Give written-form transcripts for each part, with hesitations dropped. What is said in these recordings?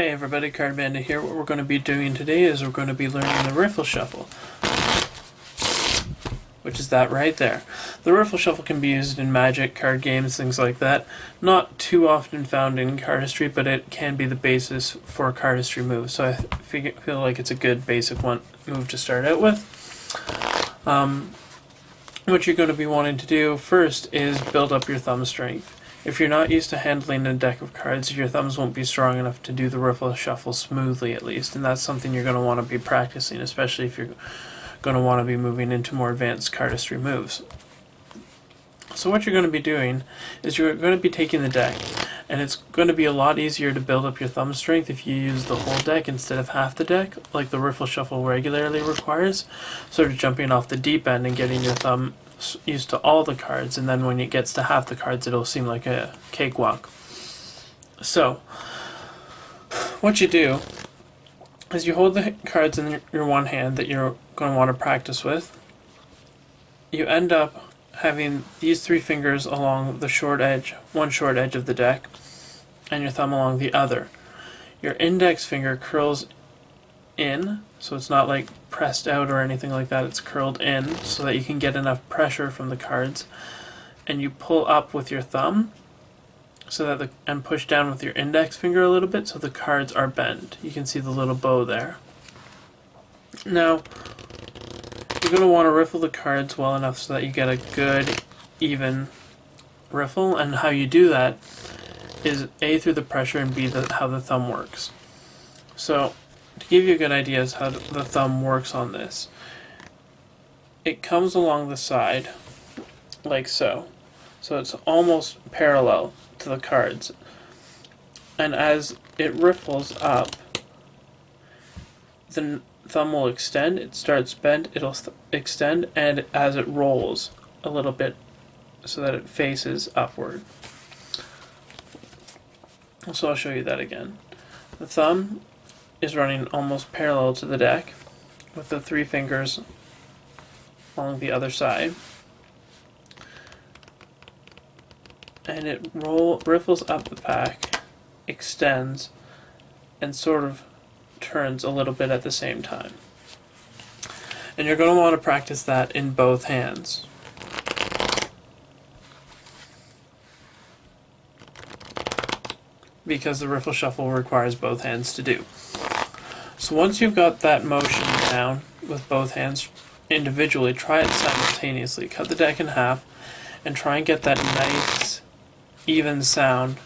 Hey everybody, Card Bandit here. What we're going to be doing today is we're going to be learning the Riffle Shuffle, which is that right there. The Riffle Shuffle can be used in Magic, card games, things like that. Not too often found in Cardistry, but it can be the basis for Cardistry moves, so I feel like it's a good basic move to start out with. What you're going to be wanting to do first is build up your thumb strength. If you're not used to handling a deck of cards, your thumbs won't be strong enough to do the Riffle Shuffle smoothly, at least, and that's something you're going to want to be practicing, especially if you're going to want to be moving into more advanced cardistry moves. So what you're going to be doing is you're going to be taking the deck, and it's going to be a lot easier to build up your thumb strength if you use the whole deck instead of half the deck, like the Riffle Shuffle regularly requires, sort of jumping off the deep end and getting your thumb used to all the cards, and then when it gets to half the cards it'll seem like a cakewalk. So what you do is you hold the cards in your one hand that you're going to want to practice with. You end up having these three fingers along the short edge, one short edge of the deck, and your thumb along the other. Your index finger curls in, so it's not like pressed out or anything like that, it's curled in so that you can get enough pressure from the cards, and you pull up with your thumb so that and push down with your index finger a little bit so the cards are bent. You can see the little bow there. Now you're going to want to riffle the cards well enough so that you get a good even riffle, and how you do that is A, through the pressure, and B, how the thumb works. So to give you a good idea as how the thumb works on this, it comes along the side like so. So it's almost parallel to the cards. And as it riffles up, the thumb will extend, it starts bent, it'll extend, and as it rolls a little bit so that it faces upward. So I'll show you that again. The thumb is running almost parallel to the deck with the three fingers along the other side, and it riffles up the pack, extends, and sort of turns a little bit at the same time. And you're going to want to practice that in both hands. Because the Riffle Shuffle requires both hands to do. So once you've got that motion down with both hands individually, try it simultaneously. Cut the deck in half and try and get that nice even sound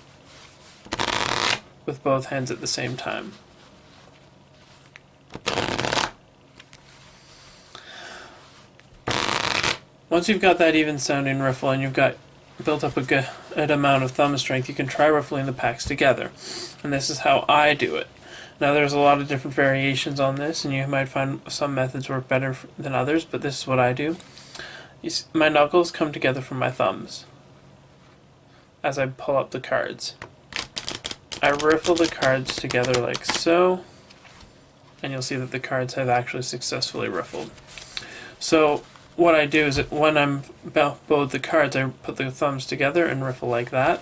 with both hands at the same time. Once you've got that even sounding riffle and you've got built up a good amount of thumb strength, you can try riffling the packs together. And this is how I do it. Now there's a lot of different variations on this, and you might find some methods work better than others, but this is what I do. My knuckles come together from my thumbs as I pull up the cards. I riffle the cards together like so, and you'll see that the cards have actually successfully riffled. So what I do is that when I'm both the cards, I put the thumbs together and riffle like that,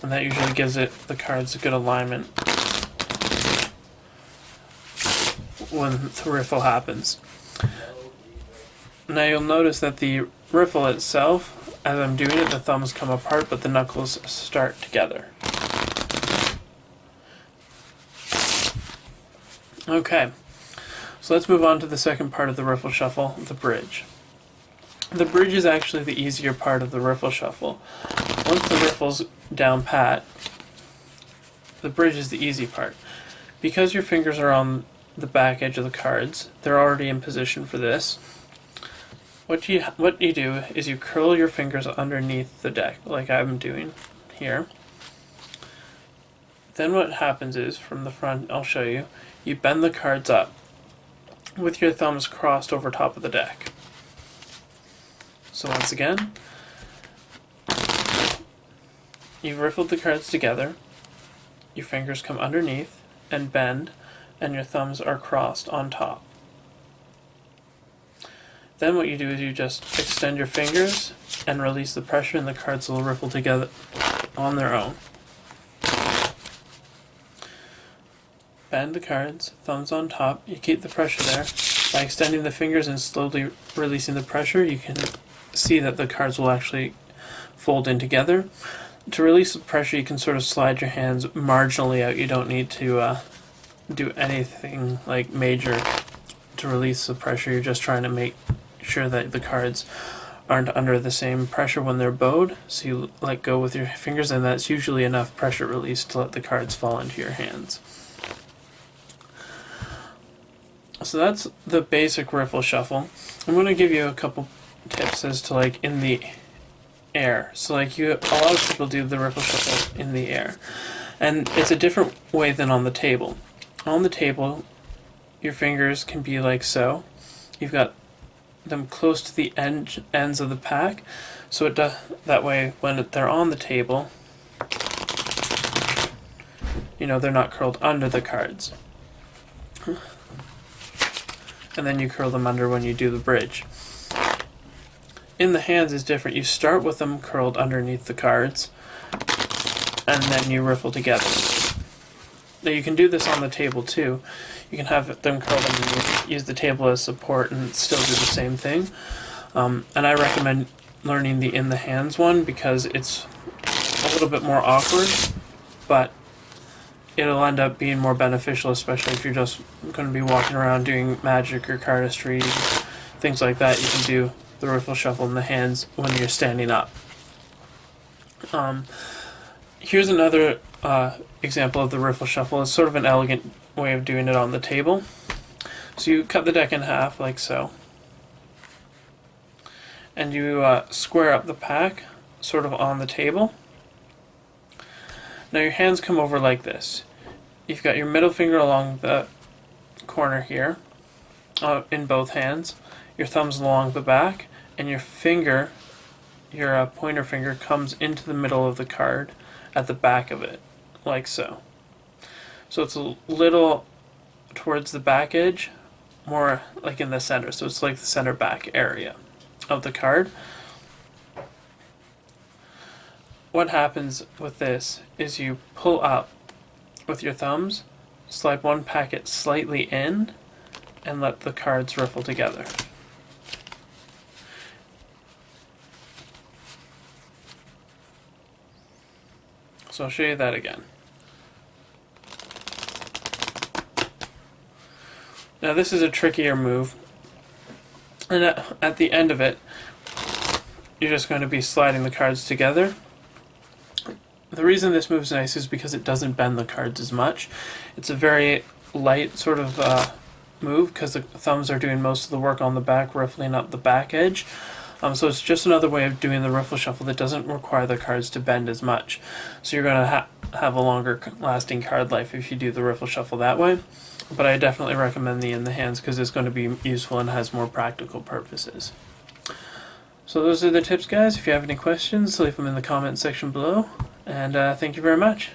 and that usually gives the cards a good alignment when the riffle happens. Now you'll notice that the riffle itself, as I'm doing it, the thumbs come apart but the knuckles start together. Okay, so let's move on to the second part of the Riffle Shuffle, the bridge. The bridge is actually the easier part of the Riffle Shuffle. Once the riffle's down pat, the bridge is the easy part. Because your fingers are on the back edge of the cards, they're already in position for this. What you do is you curl your fingers underneath the deck, like I'm doing here. Then what happens is, from the front, I'll show you, you bend the cards up with your thumbs crossed over top of the deck. So once again, you've riffled the cards together, your fingers come underneath and bend, and your thumbs are crossed on top. Then what you do is you just extend your fingers and release the pressure, and the cards will riffle together on their own. bend the cards, thumbs on top, you keep the pressure there. By extending the fingers and slowly releasing the pressure, you can see that the cards will actually fold in together. To release the pressure, you can sort of slide your hands marginally out. You don't need to do anything like major to release the pressure. You're just trying to make sure that the cards aren't under the same pressure when they're bowed. So you let go with your fingers, and that's usually enough pressure release to let the cards fall into your hands. So that's the basic riffle shuffle. I'm going to give you a couple tips as to like in the air. So like a lot of people do the riffle shuffle in the air, and it's a different way than on the table. On the table, your fingers can be like so. You've got them close to the ends of the pack, so it does that way when they're on the table, you know, they're not curled under the cards. And then you curl them under when you do the bridge. In the hands is different. You start with them curled underneath the cards, and then you riffle together. Now you can do this on the table too. You can have them curled underneath, use the table as support, and still do the same thing. And I recommend learning the in the hands one because it's a little bit more awkward, but it'll end up being more beneficial, especially if you're just going to be walking around doing magic or cardistry, things like that. You can do the riffle shuffle in the hands when you're standing up. Here's another example of the riffle shuffle. It's sort of an elegant way of doing it on the table. So you cut the deck in half like so, and you square up the pack sort of on the table. Now your hands come over like this. You've got your middle finger along the corner here in both hands, your thumbs along the back, and your finger, your pointer finger, comes into the middle of the card at the back of it, like so. So it's a little towards the back edge, more like in the center, so it's like the center back area of the card. What happens with this is you pull up with your thumbs, slide one packet slightly in, and let the cards riffle together. So I'll show you that again. Now this is a trickier move, and at the end of it, you're just going to be sliding the cards together. The reason this move's nice is because it doesn't bend the cards as much. It's a very light sort of move because the thumbs are doing most of the work on the back, riffling up the back edge. So it's just another way of doing the riffle shuffle that doesn't require the cards to bend as much. So you're going to have a longer lasting card life if you do the riffle shuffle that way. But I definitely recommend the in the hands because it's going to be useful and has more practical purposes. So those are the tips, guys. If you have any questions, leave them in the comment section below. And thank you very much.